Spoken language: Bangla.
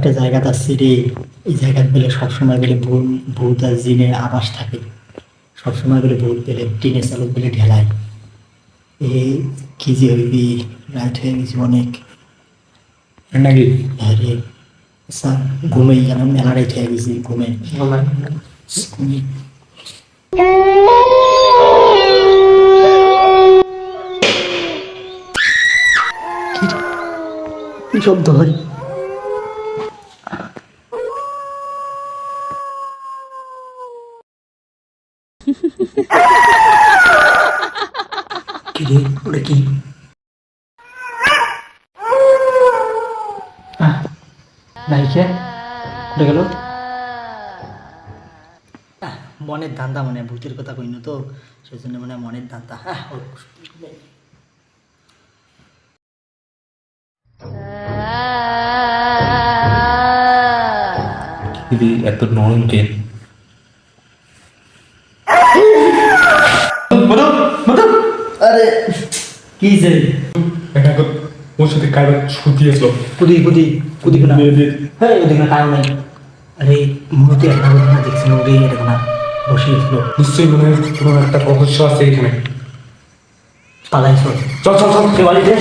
একটা জায়গা আছে রে, এই জায়গা বলে সবসময় বলে ভূত আর জিনের আবাস থাকে। সবসময় বলে ভূত পেলে টিনের চালক বলে ঢেলায়। এই কি যে হইবি, রাত হয়ে গেছে অনেক নাকি? হ্যাঁ রে। আচ্ছা ঘুমেই গেলাম, মেলা রাত হয়ে গেছি, ঘুমে কি শব্দ হয়? কি রে, ওটা কি? নায়িকা উঠে গেল। মনের ধান্দা, মানে ভূতের কথা কই না তো, সেই জন্য মানে মনের ধান্দা। এত নরম কে? আরে কি যে ওর সাথে কার ছুটি আসলো? কুদি কুদি কুদি না, হ্যাঁ ওদিকে কারো নাই। আরে মূর্তি একটা না দেখছি, ওরে এটা না বসিয়েছিল। নিশ্চয়ই মনে হয় কোনো একটা রহস্য আছে এখানে। পালাইছ, চল চল চল, বাড়িতে